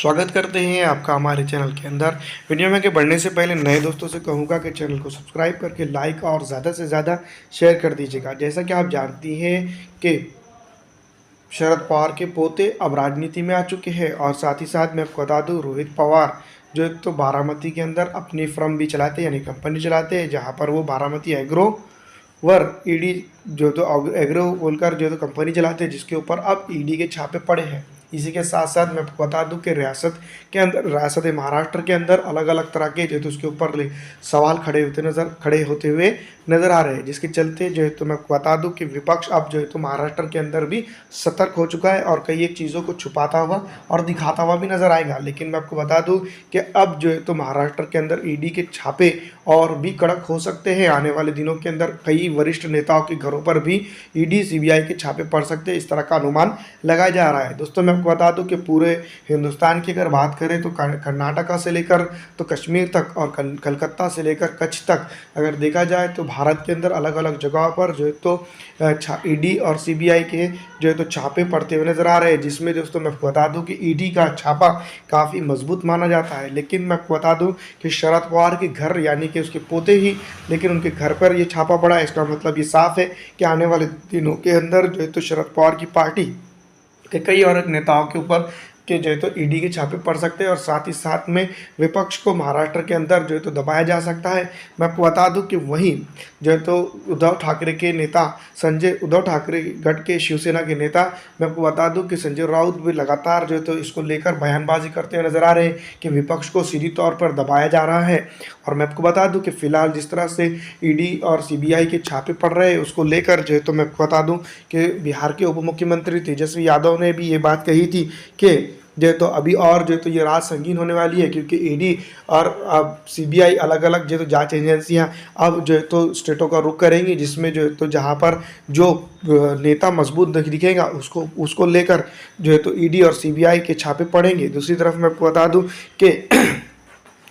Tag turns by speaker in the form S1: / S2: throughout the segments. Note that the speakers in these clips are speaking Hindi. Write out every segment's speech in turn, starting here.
S1: स्वागत करते हैं आपका हमारे चैनल के अंदर। वीडियो में आगे बढ़ने से पहले नए दोस्तों से कहूँगा कि चैनल को सब्सक्राइब करके लाइक और ज़्यादा से ज़्यादा शेयर कर दीजिएगा। जैसा कि आप जानती हैं कि शरद पवार के पोते अब राजनीति में आ चुके हैं और साथ ही साथ मैं आपको बता दूँ, रोहित पवार जो तो बारामती के अंदर अपनी फर्म भी चलाते हैं, यानी कंपनी चलाते हैं, जहाँ पर वो बारामती एग्रो वर ईडी जो तो एग्रो बोलकर जो तो कंपनी चलाते हैं, जिसके ऊपर अब ईडी के छापे पड़े हैं। इसी के साथ साथ मैं आपको बता दूं कि रियासत महाराष्ट्र के अंदर अलग अलग तरह के जो तो उसके ऊपर सवाल खड़े होते हुए नज़र आ रहे हैं, जिसके चलते जो है तो मैं आपको बता दूं कि विपक्ष अब जो है तो महाराष्ट्र के अंदर भी सतर्क हो चुका है और कई एक चीज़ों को छुपाता हुआ और दिखाता हुआ भी नज़र आएगा। लेकिन मैं आपको बता दूं कि अब जो है तो महाराष्ट्र के अंदर ईडी के छापे और भी कड़क हो सकते हैं। आने वाले दिनों के अंदर कई वरिष्ठ नेताओं के घरों पर भी ईडी सीबीआई के छापे पड़ सकते हैं, इस तरह का अनुमान लगाया जा रहा है। दोस्तों मैं आपको बता दूं कि पूरे हिंदुस्तान की अगर बात करें तो कर्नाटका से लेकर तो कश्मीर तक और कलकत्ता से लेकर कच्छ तक अगर देखा जाए तो भारत के अंदर अलग अलग जगहों पर जो है तो ईडी और सीबीआई के जो है तो छापे पड़ते हुए नजर आ रहे हैं, जिसमें दोस्तों मैं आपको बता दूं कि ईडी का छापा काफ़ी मजबूत माना जाता है। लेकिन मैं आपको बता दूं कि शरद पवार के घर यानी कि उसके पोते ही लेकिन उनके घर पर ये छापा पड़ा है। इसका मतलब ये साफ है कि आने वाले दिनों के अंदर जो है तो शरद पवार की पार्टी के कई और नेताओं के ऊपर के जो है तो ईडी के छापे पड़ सकते हैं और साथ ही साथ में विपक्ष को महाराष्ट्र के अंदर जो है तो दबाया जा सकता है। मैं आपको बता दूं कि वहीं जो है तो उद्धव ठाकरे गढ़ के शिवसेना के नेता मैं आपको बता दूं कि संजय राउत भी लगातार जो है तो इसको लेकर बयानबाजी करते हुए नजर आ रहे हैं कि विपक्ष को सीधी तौर पर दबाया जा रहा है। और मैं आपको बता दूं कि फिलहाल जिस तरह से ईडी और सीबीआई के छापे पड़ रहे हैं उसको लेकर जो है तो मैं आपको बता दूं कि बिहार के उप मुख्यमंत्री तेजस्वी यादव ने भी ये बात कही थी कि जो है तो अभी और जो है तो ये रात संगीन होने वाली है, क्योंकि ईडी और अब सीबीआई अलग अलग जो है तो जांच एजेंसियां अब जो है तो स्टेटों का रुख करेंगी, जिसमें जो है तो जहां पर जो नेता मजबूत दिखेगा उसको लेकर जो है तो ईडी और सीबीआई के छापे पड़ेंगे। दूसरी तरफ मैं आपको बता दूं कि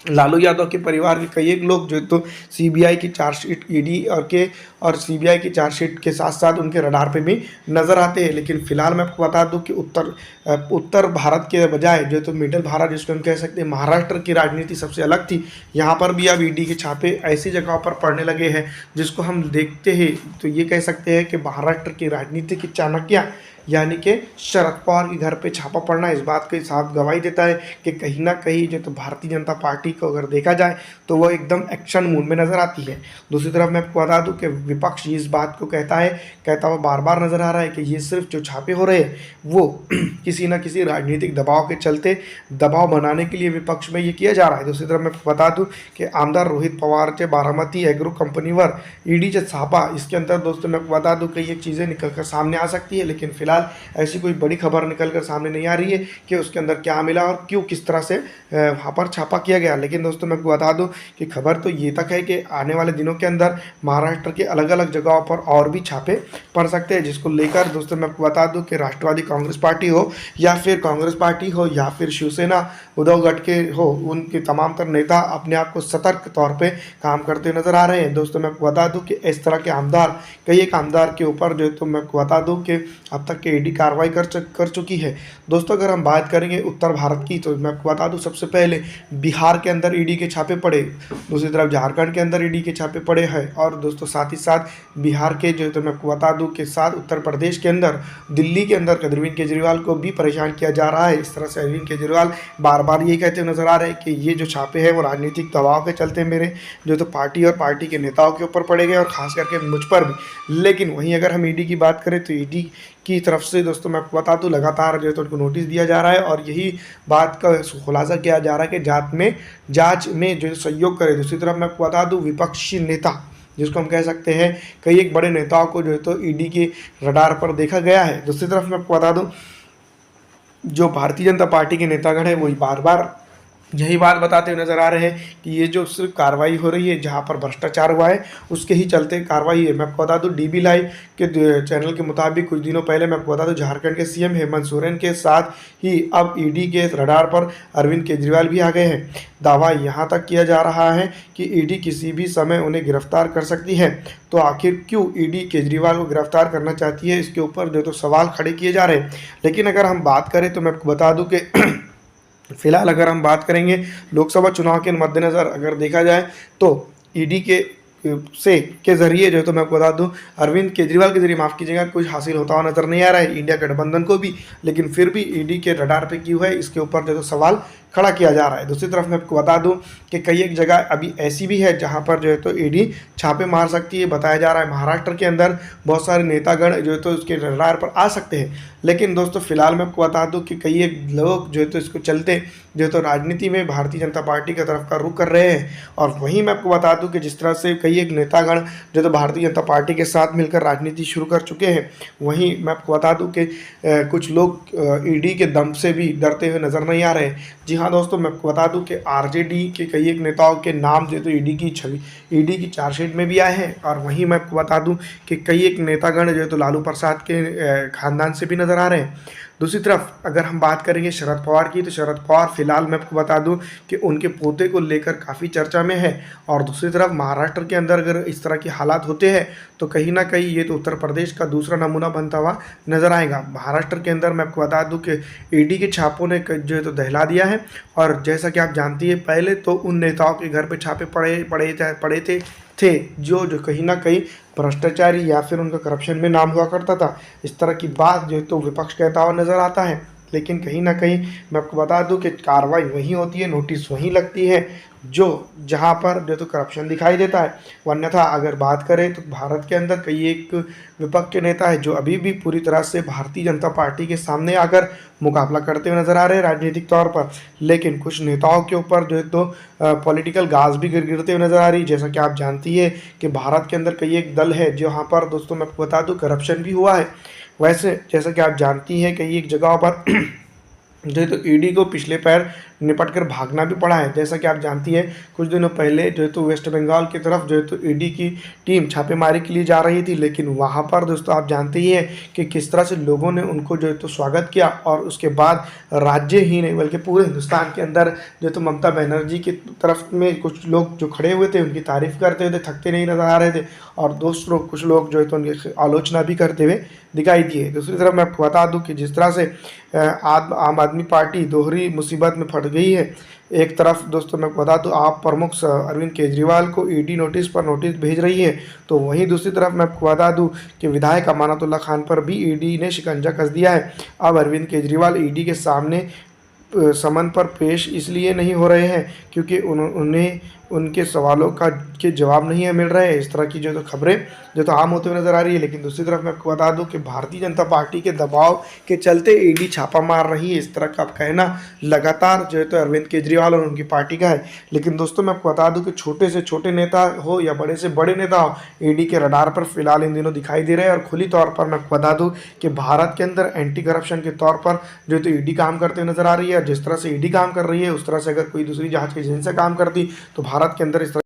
S1: लालू यादव के परिवार के कई एक लोग जो तो सीबीआई की चार्जशीट ईडी और सीबीआई की चार्जशीट के साथ साथ उनके रडार पे भी नज़र आते हैं। लेकिन फिलहाल मैं आपको बता दूं कि उत्तर भारत के बजाय जो तो मिडिल भारत जिसको हम कह सकते हैं, महाराष्ट्र की राजनीति सबसे अलग थी। यहाँ पर भी अब ईडी के छापे ऐसी जगहों पर पड़ने लगे हैं जिसको हम देखते हैं तो ये कह सकते हैं कि महाराष्ट्र की राजनीति की चाणक्य यानी कि शरद पवार के घर पे छापा पड़ना इस बात की साफ गवाही देता है कि कहीं ना कहीं जो तो भारतीय जनता पार्टी को अगर देखा जाए तो वो एकदम एक्शन मूड में नज़र आती है। दूसरी तरफ मैं आपको बता दूं कि विपक्ष इस बात को कहता हुआ बार बार नज़र आ रहा है कि ये सिर्फ जो छापे हो रहे हैं वो किसी न किसी राजनीतिक दबाव के चलते दबाव बनाने के लिए विपक्ष में ये किया जा रहा है। दूसरी तरफ मैं आपको बता दूँ कि आमदार रोहित पवार के बारामती एग्रो कंपनीवर ईडी जो छापा, इसके अंदर दोस्तों मैं आपको बता दूँ कि ये चीज़ें निकल कर सामने आ सकती है। लेकिन फिलहाल ऐसी कोई बड़ी खबर निकल कर सामने नहीं आ रही है कि उसके अंदर क्या मिला और क्यों किस तरह से वहाँ पर छापा किया गया। लेकिन दोस्तों मैं आपको बता दूं कि खबर तो ये तक है कि आने वाले दिनों के अंदर महाराष्ट्र के अलग अलग जगहों पर और भी छापे पड़ सकते हैं, जिसको लेकर दोस्तों मैं आपको बता दूं कि राष्ट्रवादी कांग्रेस पार्टी हो या फिर कांग्रेस पार्टी हो या फिर शिवसेना उद्धव गढ़ के हो, उनके तमाम तर नेता अपने आप को सतर्क तौर पर काम करते नजर आ रहे हैं। दोस्तों मैं आपको बता दूँ कि इस तरह के कई एक आमदार के ऊपर जो तो मैं आपको बता दूँ कि अब तक के ईडी कार्रवाई कर चुकी है। दोस्तों अगर हम बात करेंगे उत्तर भारत की तो मैं आपको बता दूं सबसे पहले बिहार के अंदर ईडी के छापे पड़े, दूसरी तरफ झारखंड के अंदर ईडी के छापे पड़े हैं और दोस्तों साथ ही साथ बिहार के जो तो मैं आपको बता दूं कि साथ उत्तर प्रदेश के अंदर दिल्ली के अंदर अरविंद केजरीवाल को भी परेशान किया जा रहा है। इस तरह से अरविंद केजरीवाल बार बार यही कहते हुए नजर आ रहे हैं कि ये जो छापे हैं वो राजनीतिक दबाव के चलते मेरे जो तो पार्टी और पार्टी के नेताओं के ऊपर पड़े गए और खास करके मुझ पर भी। लेकिन वहीं अगर हम ईडी की बात करें तो ईडी की तरफ से दोस्तों मैं आपको बता दूं लगातार जो है तो उनको नोटिस दिया जा रहा है और यही बात का खुलासा किया जा रहा है कि जांच में जो सहयोग करे। दूसरी तरफ मैं आपको बता दूं विपक्षी नेता जिसको हम कह सकते हैं कई एक बड़े नेताओं को जो है तो ईडी के रडार पर देखा गया है। दूसरी तरफ मैं आपको बता दूं जो भारतीय जनता पार्टी के नेतागण है वही बार बार यही बात बताते हुए नजर आ रहे हैं कि ये जो सिर्फ कार्रवाई हो रही है जहां पर भ्रष्टाचार हुआ है उसके ही चलते कार्रवाई है। मैं आपको बता दूं डीबी लाइव के चैनल के मुताबिक कुछ दिनों पहले मैं आपको बता दूं झारखंड के सीएम हेमंत सोरेन के साथ ही अब ईडी के रडार पर अरविंद केजरीवाल भी आ गए हैं। दावा यहाँ तक किया जा रहा है कि ईडी किसी भी समय उन्हें गिरफ्तार कर सकती है। तो आखिर क्यों ईडी केजरीवाल को गिरफ्तार करना चाहती है, इसके ऊपर जो तो सवाल खड़े किए जा रहे हैं। लेकिन अगर हम बात करें तो मैं आपको बता दूं कि फिलहाल अगर हम बात करेंगे लोकसभा चुनाव के मद्देनज़र अगर देखा जाए तो ईडी के ज़रिए जो है तो मैं आपको बता दूं अरविंद केजरीवाल के ज़रिए माफ़ कीजिएगा कुछ हासिल होता हुआ नज़र नहीं आ रहा है इंडिया गठबंधन को भी, लेकिन फिर भी ईडी के रडार पे क्यों है इसके ऊपर जो है तो सवाल खड़ा किया जा रहा है। दूसरी तरफ मैं आपको बता दूं कि कई एक जगह अभी ऐसी भी है जहां पर जो है तो ईडी छापे मार सकती है। बताया जा रहा है महाराष्ट्र के अंदर बहुत सारे नेतागण जो है तो उसके रडार पर आ सकते हैं, लेकिन दोस्तों फिलहाल मैं आपको बता दूं कि कई एक लोग जो है तो इसको चलते जो है तो राजनीति में भारतीय जनता पार्टी की तरफ का रुख कर रहे हैं। और वहीं मैं आपको बता दूं कि जिस तरह से कई एक नेतागण जो तो भारतीय जनता पार्टी के साथ मिलकर राजनीति शुरू कर चुके हैं, वहीं मैं आपको बता दूं कि कुछ लोग ईडी के दम से भी डरते हुए नजर नहीं आ रहे। जी हाँ दोस्तों, मैं आपको बता दूं कि आरजेडी के कई एक नेताओं के नाम जो तो ईडी की चार्जशीट में भी आए हैं। और वहीं मैं आपको बता दूं कि कई एक नेतागण जो है तो लालू प्रसाद के खानदान से भी नजर आ रहे हैं। दूसरी तरफ अगर हम बात करेंगे शरद पवार की, तो शरद पवार फिलहाल मैं आपको बता दूं कि उनके पोते को लेकर काफ़ी चर्चा में है। और दूसरी तरफ महाराष्ट्र के अंदर अगर इस तरह के हालात होते हैं तो कहीं ना कहीं ये तो उत्तर प्रदेश का दूसरा नमूना बनता हुआ नजर आएगा। महाराष्ट्र के अंदर मैं आपको बता दूं कि ईडी के छापों ने जो है तो दहला दिया है। और जैसा कि आप जानती है पहले तो उन नेताओं के घर पे छापे पड़े थे जो कहीं ना कहीं भ्रष्टाचारी या फिर उनका करप्शन में नाम हुआ करता था। इस तरह की बात जो है तो विपक्ष कहता हुआ नज़र आता है, लेकिन कहीं ना कहीं मैं आपको बता दूं कि कार्रवाई वहीं होती है, नोटिस वहीं लगती है जो जहां पर जो तो करप्शन दिखाई देता है। अन्यथा अगर बात करें तो भारत के अंदर कई एक विपक्ष के नेता है जो अभी भी पूरी तरह से भारतीय जनता पार्टी के सामने आकर मुकाबला करते हुए नजर आ रहे हैं राजनीतिक तौर पर, लेकिन कुछ नेताओं के ऊपर जो है तो पॉलिटिकल घास भी गिरते हुए नजर आ रही है। जैसा कि आप जानती है कि भारत के अंदर कई एक दल है जहाँ पर दोस्तों मैं आपको बता दूं करप्शन भी हुआ है। वैसे जैसा कि आप जानती हैं कई एक जगहों पर जो है तो ईडी को पिछले पैर निपट कर भागना भी पड़ा है। जैसा कि आप जानती है कुछ दिनों पहले जो है तो वेस्ट बंगाल की तरफ जो है तो ईडी की टीम छापेमारी के लिए जा रही थी, लेकिन वहाँ पर दोस्तों आप जानते ही हैं कि किस तरह से लोगों ने उनको जो है तो स्वागत किया। और उसके बाद राज्य ही नहीं बल्कि पूरे हिंदुस्तान के अंदर जो है तो ममता बनर्जी की तरफ में कुछ लोग जो खड़े हुए थे उनकी तारीफ करते हुए थकते नहीं नजर आ रहे थे, और दोस्तों कुछ लोग जो है तो उनकी आलोचना भी करते हुए दिखाई दिए। दूसरी तरफ मैं आपको बता दूं कि जिस तरह से आम आदमी पार्टी दोहरी मुसीबत में फंस गई है। एक तरफ दोस्तों मैं आपको बता दूं आप प्रमुख अरविंद केजरीवाल को ईडी नोटिस पर नोटिस भेज रही है, तो वहीं दूसरी तरफ मैं आपको बता दूं कि विधायक अमानतुल्ला खान पर भी ईडी ने शिकंजा कस दिया है। अब अरविंद केजरीवाल ईडी के सामने समन पर पेश इसलिए नहीं हो रहे हैं क्योंकि उन्हें उनके सवालों के जवाब नहीं मिल रहे हैं। इस तरह की जो तो खबरें जो तो आम होते हुए नजर आ रही है। लेकिन दूसरी तरफ मैं आपको बता दूं कि भारतीय जनता पार्टी के दबाव के चलते ईडी छापा मार रही है, इस तरह का कहना लगातार जो है तो अरविंद केजरीवाल और उनकी पार्टी का है। लेकिन दोस्तों मैं आपको बता दूं कि छोटे से छोटे नेता हो या बड़े से बड़े नेता हो, ईडी के रडार पर फिलहाल इन दिनों दिखाई दे रहे हैं। और खुली तौर पर मैं आपको बता दूं कि भारत के अंदर एंटी करप्शन के तौर पर जो तो ईडी काम करते हुए नजर आ रही है। जिस तरह से ईडी काम कर रही है उस तरह से अगर कोई दूसरी जांच एजेंसी काम करती तो भारत के अंदर इस तरह